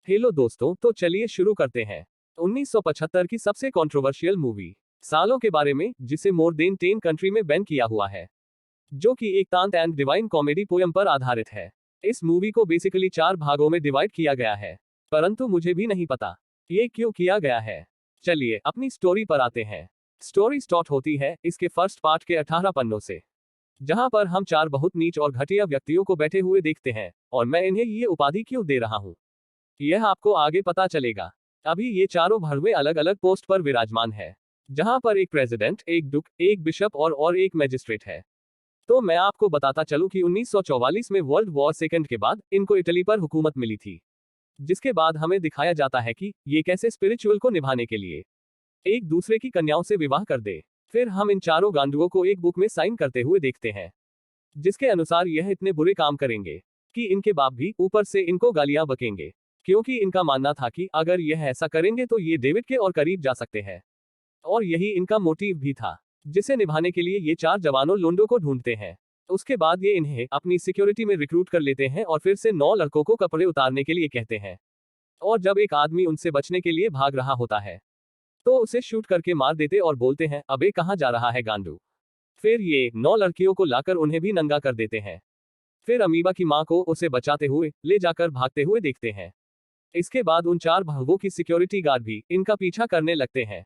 Hello दोस्तों, तो चलिए शुरू करते हैं 1975 की सबसे कंट्रोवर्शियल मूवी सालों के बारे में, जिसे मोर देन 10 कंट्री में बैन किया हुआ है, जो कि एक तांत एंड डिवाइन कॉमेडी पोयम पर आधारित है। इस मूवी को बेसिकली 4 भागों में डिवाइड किया गया है, परंतु मुझे भी नहीं पता ये क्यों किया गया है। चलिए अपनी स्टोरी पर आते हैं। स्टोरी स्टार्ट होती है इसके फर्स्ट पार्ट के 18 पन्नों से, जहां पर हम 4 बहुत नीच और घटिया व्यक्तियों को बैठे हुए देखते हैं, और मैं इन्हें ये उपाधि क्यों दे रहा हूं यह आपको आगे पता चलेगा। अभी ये चारों भरवे अलग अलग पोस्ट पर विराजमान है, जहां पर एक प्रेसिडेंट, एक डुक, एक बिशप और एक मैजिस्ट्रेट है। तो मैं आपको बताता चलूं कि 1944 में वर्ल्ड वॉर सेकंड के बाद इनको इटली पर हुकूमत मिली थी, जिसके बाद हमें दिखाया जाता है कि ये कैसे स्पिरिचुअल को निभाने के लिए एक दूसरे की कन्याओं से विवाह कर दे। फिर हम इन चारों गांडुओं को एक बुक में साइन करते हुए देखते हैं, जिसके अनुसार यह इतने बुरे काम करेंगे कि इनके बाप भी ऊपर से इनको गालियां बकेंगे, क्योंकि इनका मानना था कि अगर यह ऐसा करेंगे तो ये डेविड के और करीब जा सकते हैं। और यही इनका मोटिव भी था, जिसे निभाने के लिए ये 4 जवानों लोंडो को ढूंढते हैं। उसके बाद ये इन्हें अपनी सिक्योरिटी में रिक्रूट कर लेते हैं और फिर से 9 लड़कों को कपड़े उतारने के लिए कहते हैं। और जब एक आदमी उनसे बचने के लिए भाग रहा होता है, तो उसे शूट करके मार देते और बोलते हैं, अबे कहां जा रहा है गांडू। फिर ये 9 लड़कियों को लाकर उन्हें भी नंगा कर देते हैं। फिर अमीबा की मां को उसे बचाते हुए ले जाकर भागते हुए देखते हैं। इसके बाद उन 4 भगवों की सिक्योरिटी गार्ड भी इनका पीछा करने लगते हैं,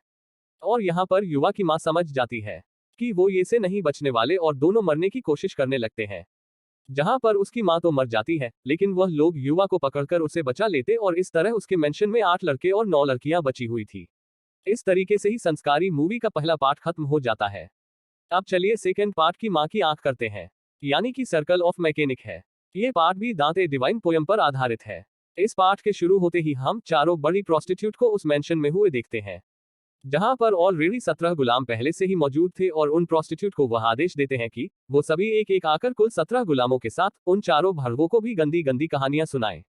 और यहाँ पर युवा की मां समझ जाती है कि वो ये से नहीं बचने वाले और दोनों मरने की कोशिश करने लगते हैं। जहां पर उसकी मां तो मर जाती है, लेकिन वह लोग युवा को पकड़कर उसे बचा लेते और इस तरह उसके मेंशन में 8 लड़के और 9 लड़कियां बची हुई थी। इस तरीके से ही संस्कारी मूवी का पहला पार्ट खत्म हो जाता है। अब चलिए सेकेंड पार्ट की मां की आंख करते हैं, यानी कि सर्कल ऑफ मैकेनिक है। ये पार्ट भी दांते डिवाइन पोयम पर आधारित है। इस पार्ट के शुरू होते ही हम चारों बड़ी प्रोस्टिट्यूट को उस मेंशन में हुए देखते हैं, जहां पर ऑलरेडी 17 गुलाम पहले से ही मौजूद थे, और उन प्रोस्टिट्यूट को वह आदेश देते हैं कि वो सभी एक एक आकर कुल 17 गुलामों के साथ उन चारों भरवों को भी गंदी गंदी कहानियां सुनाएं,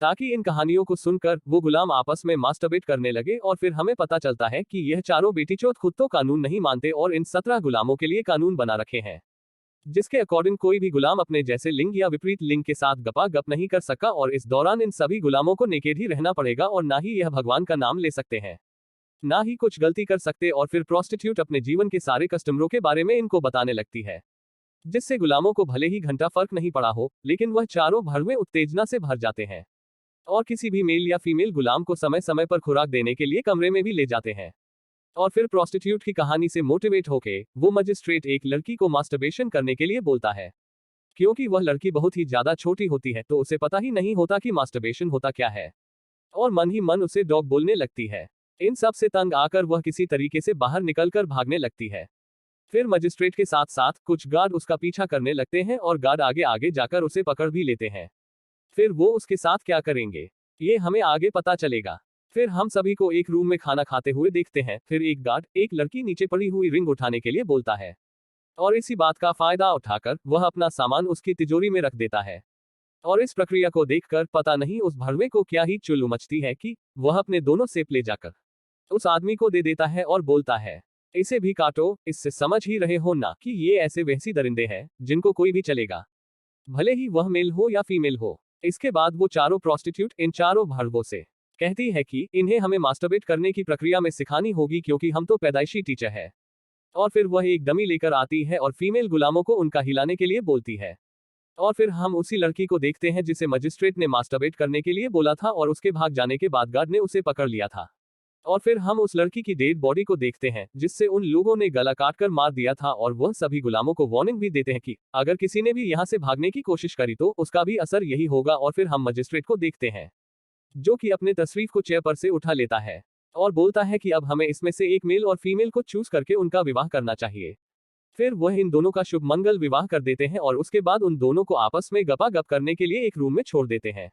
ताकि इन कहानियों को सुनकर वो गुलाम आपस में मास्टरबेट करने लगे। और फिर हमें पता चलता है कि यह चारों बेटीचोद खुद तो कानून नहीं मानते और इन 17 गुलामों के लिए कानून बना रखे हैं, जिसके अकॉर्डिंग कोई भी गुलाम अपने जैसे लिंग या विपरीत लिंग के साथ गपा गप नहीं कर सका, और इस दौरान इन सभी गुलामों को नेकेड ही रहना पड़ेगा और ना ही यह भगवान का नाम ले सकते हैं, ना ही कुछ गलती कर सकते। और फिर प्रोस्टिट्यूट अपने जीवन के सारे कस्टमरों के बारे में इनको बताने लगती है, जिससे गुलामों को भले ही घंटा फर्क नहीं पड़ा हो, लेकिन वह चारों भरवे उत्तेजना से भर जाते हैं और किसी भी मेल या फीमेल गुलाम को समय समय पर खुराक देने के लिए कमरे में भी ले जाते हैं। और फिर प्रोस्टिट्यूट की कहानी से मोटिवेट होके वो मजिस्ट्रेट एक लड़की को मास्टरबेशन करने के लिए बोलता है, क्योंकि वह लड़की बहुत ही ज्यादा छोटी होती है, तो उसे पता ही नहीं होता कि मास्टरबेशन होता क्या है, और मन ही मन उसे डॉग बोलने लगती है। इन सब से तंग आकर वह किसी तरीके से बाहर निकलकर भागने लगती है। फिर मजिस्ट्रेट के साथ साथ कुछ गार्ड उसका पीछा करने लगते हैं, और गार्ड आगे आगे जाकर उसे पकड़ भी लेते हैं। फिर वो उसके साथ क्या करेंगे ये हमें आगे पता चलेगा। फिर हम सभी को एक रूम में खाना खाते हुए देखते हैं। फिर एक गार्ड एक लड़की नीचे पड़ी हुई रिंग उठाने के लिए बोलता है, और इसी बात का फायदा उठाकर वह अपना सामान उसकी तिजोरी में रख देता है। और इस प्रक्रिया को देखकर पता नहीं उस भरवे को क्या ही चुल मचती है कि वह अपने दोनों सेब ले जाकर उस आदमी को दे देता है और बोलता है, इसे भी काटो। इससे समझ ही रहे हो ना कि ये ऐसे वहसी दरिंदे हैं जिनको कोई भी चलेगा, भले ही वह मेल हो या फीमेल हो। इसके बाद वो चारों प्रोस्टिट्यूट इन चारों भरवों से कहती है कि इन्हें हमें मास्टरबेट करने की प्रक्रिया में सिखानी होगी, क्योंकि हम तो पैदाइशी टीचर है। और फिर वह एक डमी लेकर आती है और फीमेल गुलामों को उनका हिलाने के लिए बोलती है। और फिर हम उसी लड़की को देखते हैं जिसे मजिस्ट्रेट ने मास्टरबेट करने के लिए बोला था, और उसके भाग जाने के बाद गार्ड ने उसे पकड़ लिया था। और फिर हम उस लड़की की डेड बॉडी को देखते हैं, जिससे उन लोगों ने गला काटकर मार दिया था, और वह सभी गुलामों को वार्निंग भी देते हैं कि अगर किसी ने भी यहाँ से भागने की कोशिश करी तो उसका भी असर यही होगा। और फिर हम मजिस्ट्रेट को देखते हैं, जो कि अपने तशरीफ को चेयर पर से उठा लेता है और बोलता है कि अब हमें इसमें से एक मेल और फीमेल को चूज करके उनका विवाह करना चाहिए। फिर वह इन दोनों का शुभ मंगल विवाह कर देते हैं, और उसके बाद उन दोनों को आपस में गपा गप करने के लिए एक रूम में छोड़ देते हैं।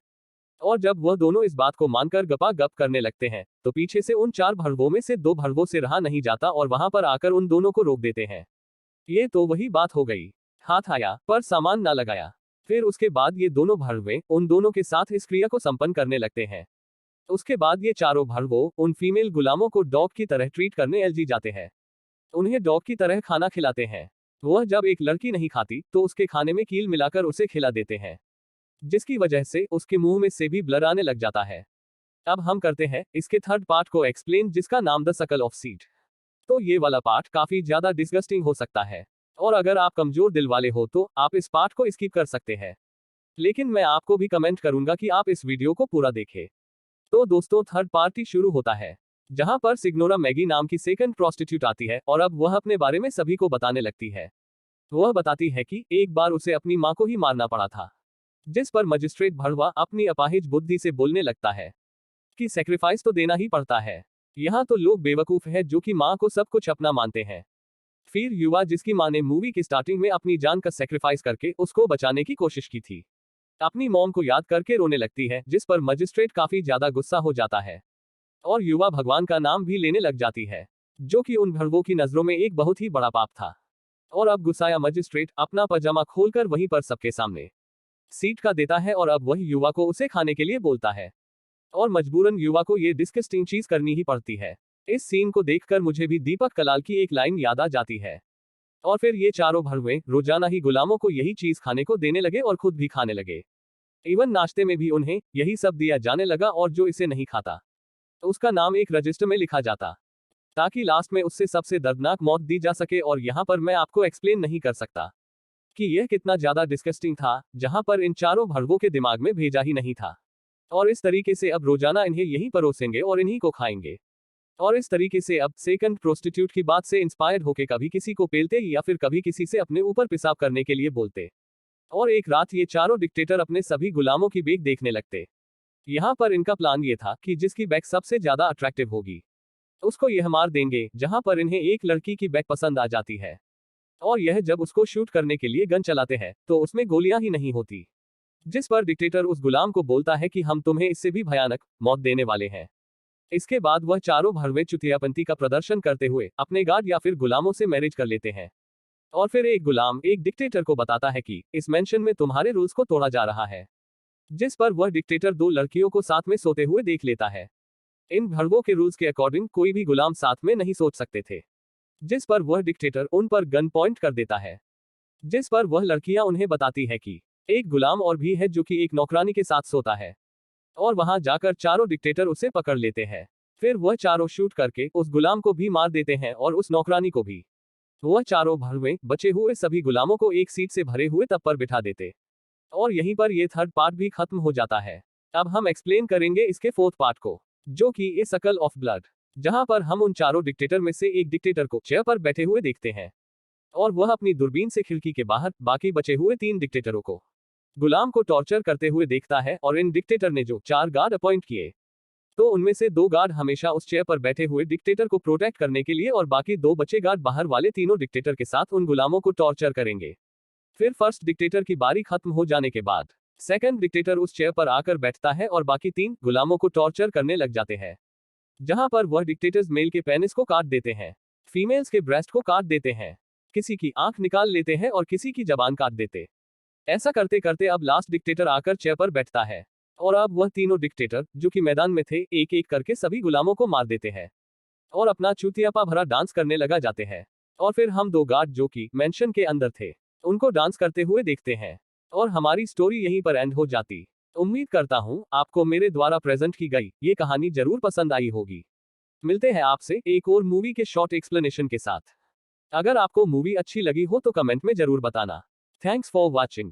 और जब वह दोनों इस बात को मानकर गपा गप करने लगते हैं, तो पीछे से उन 4 भरवों में से 2 भरवों से रहा नहीं जाता और वहां पर आकर उन दोनों को रोक देते हैं। ये तो वही बात हो गई, हाथ आया पर सामान ना लगाया। फिर उसके बाद ये दोनों भरवे उन दोनों के साथ इस क्रिया को संपन्न करने लगते हैं। उसके बाद ये चारों भरवों उन फीमेल गुलामों को डॉग की तरह ट्रीट करने एलजी जाते हैं, उन्हें डॉग की तरह खाना खिलाते हैं। वह जब एक लड़की नहीं खाती तो उसके खाने में कील मिलाकर उसे खिला देते हैं, जिसकी वजह से उसके मुंह में से भी ब्लर आने लग जाता है। अब हम करते हैं इसके थर्ड पार्ट को एक्सप्लेन, जिसका नाम द सकल ऑफ सीड। तो ये वाला पार्ट काफी ज्यादा डिस्गस्टिंग हो सकता है, और अगर आप कमजोर दिल वाले हो तो आप इस पार्ट को स्किप कर सकते हैं, लेकिन मैं आपको भी कमेंट करूंगा कि आप इस वीडियो को पूरा देखें। तो दोस्तों, थर्ड पार्ट ही शुरू होता है, जहां पर सिग्नोरा मैगी नाम की सेकंड प्रोस्टिट्यूट आती है और अब वह अपने बारे में सभी को बताने लगती है। वह बताती है कि एक बार उसे अपनी मां को ही मारना पड़ा था, जिस पर मजिस्ट्रेट भड़वा अपनी अपाहिज बुद्धि से बोलने लगता है कि सेक्रीफाइस तो देना ही पड़ता है। यहाँ तो लोग बेवकूफ है जो कि माँ को सब कुछ अपना मानते हैं। फिर युवा, जिसकी माँ ने मूवी की स्टार्टिंग में अपनी जान का सेक्रीफाइस करके उसको बचाने की कोशिश की थी, अपनी मॉम को याद करके रोने लगती है, जिस पर मजिस्ट्रेट काफी ज्यादा गुस्सा हो जाता है और युवा भगवान का नाम भी लेने लग जाती है, जो कि उन भड़वों की नजरों में एक बहुत ही बड़ा पाप था। और अब गुस्साया मजिस्ट्रेट अपना पजामा खोलकर वहीं पर सबके सामने सीट का देता है और अब वही युवा को उसे खाने के लिए बोलता है, और मजबूरन युवा को ये डिस्गस्टिंग चीज करनी ही पड़ती है। इस सीन को देखकर मुझे भी दीपक कलाल की एक लाइन याद आ जाती है। और फिर ये चारों भड़वे रोजाना ही गुलामों को यही चीज खाने को देने लगे और खुद भी खाने लगे। इवन नाश्ते में भी उन्हें यही सब दिया जाने लगा, और जो इसे नहीं खाता तो उसका नाम एक रजिस्टर में लिखा जाता, ताकि लास्ट में उससे सबसे दर्दनाक मौत दी जा सके। और यहाँ पर मैं आपको एक्सप्लेन नहीं कर सकता कि यह कितना ज्यादा डिस्गस्टिंग था, जहां पर इन चारों भड़वों के दिमाग में भेजा ही नहीं था। और इस तरीके से अब रोजाना इन्हें यही परोसेंगे और इन्हीं को खाएंगे। और इस तरीके से अब सेकंड प्रोस्टिट्यूट की बात से इंस्पायर्ड होके कभी किसी को पेलते या फिर कभी किसी से अपने ऊपर पेशाब करने के लिए बोलते। और एक रात ये चारों डिक्टेटर अपने सभी गुलामों की बैक देखने लगते। यहाँ पर इनका प्लान ये था कि जिसकी बैक सबसे ज्यादा अट्रैक्टिव होगी उसको यह मार देंगे। जहां पर इन्हें एक लड़की की बैक पसंद आ जाती है, और यह जब उसको शूट करने के लिए गन चलाते हैं तो उसमें गोलियां ही नहीं होती, जिस पर डिक्टेटर उस गुलाम को बोलता है कि हम तुम्हें इससे भी भयानक मौत देने वाले हैं। इसके बाद वह चारों भड़वे चुतियापंती का प्रदर्शन करते हुए अपने गार्ड या फिर गुलामों से मैरिज कर लेते हैं। और फिर एक गुलाम एक डिक्टेटर को बताता है कि इस मेंशन में तुम्हारे रूल्स को तोड़ा जा रहा है, जिस पर वह डिक्टेटर दो लड़कियों को साथ में सोते हुए देख लेता है। इन भड़वों के रूल्स के अकॉर्डिंग कोई भी गुलाम साथ में नहीं सोच सकते थे, जिस पर वह डिक्टेटर उन पर गन पॉइंट कर देता है, जिस पर वह लड़कियां उन्हें बताती है कि एक गुलाम और भी है जो कि एक नौकरानी के साथ सोता है। और वहां जाकर चारों डिक्टेटर उसे पकड़ लेते हैं। फिर वह चारों शूट करके उस गुलाम को भी मार देते हैं और उस नौकरानी को भी। वह चारों भड़वे बचे हुए सभी गुलामों को एक सीट से भरे हुए तब पर बिठा देते, और यहीं पर यह थर्ड पार्ट भी खत्म हो जाता है। अब हम एक्सप्लेन करेंगे इसके फोर्थ पार्ट को, जो कि ए सर्कल ऑफ ब्लड, जहां पर हम उन चारों डिक्टेटर में से एक डिक्टेटर को चेयर पर बैठे हुए देखते हैं, और वह अपनी दूरबीन से खिड़की के बाहर बाकी बचे हुए 3 डिक्टेटरों को गुलाम को टॉर्चर करते हुए देखता है। और इन डिक्टेटर ने जो 4 गार्ड अपॉइंट किए, तो उनमें से 2 गार्ड हमेशा उस चेयर पर बैठे हुए डिक्टेटर को प्रोटेक्ट करने के लिए, और बाकी 2 बचे गार्ड बाहर वाले तीनों डिक्टेटर के साथ उन गुलामों को टॉर्चर करेंगे। फिर फर्स्ट डिक्टेटर की बारी खत्म हो जाने के बाद सेकंड डिक्टेटर उस चेयर पर आकर बैठता है और बाकी 3 गुलामों को टॉर्चर करने लग जाते हैं, जहां पर वह डिक्टेटर्स मेल के पेनिस को काट देते हैं, फीमेल्स के ब्रेस्ट को काट देते हैं, किसी की आंख निकाल लेते हैं और किसी की जबान काट देते। ऐसा करते करते अब लास्ट डिक्टेटर आकर चेयर पर बैठता है, और अब वह तीनों डिक्टेटर जो कि मैदान में थे एक एक करके सभी गुलामों को मार देते हैं और अपना चूतियापा भरा डांस करने लगा जाते हैं। और फिर हम 2 गार्ड जो कि मेंशन के अंदर थे उनको डांस करते हुए देखते हैं, और हमारी स्टोरी यहीं पर एंड हो जाती। उम्मीद करता हूँ आपको मेरे द्वारा प्रेजेंट की गई ये कहानी जरूर पसंद आई होगी। मिलते हैं आपसे एक और मूवी के शॉर्ट एक्सप्लेनेशन के साथ। अगर आपको मूवी अच्छी लगी हो तो कमेंट में जरूर बताना। Thanks for watching.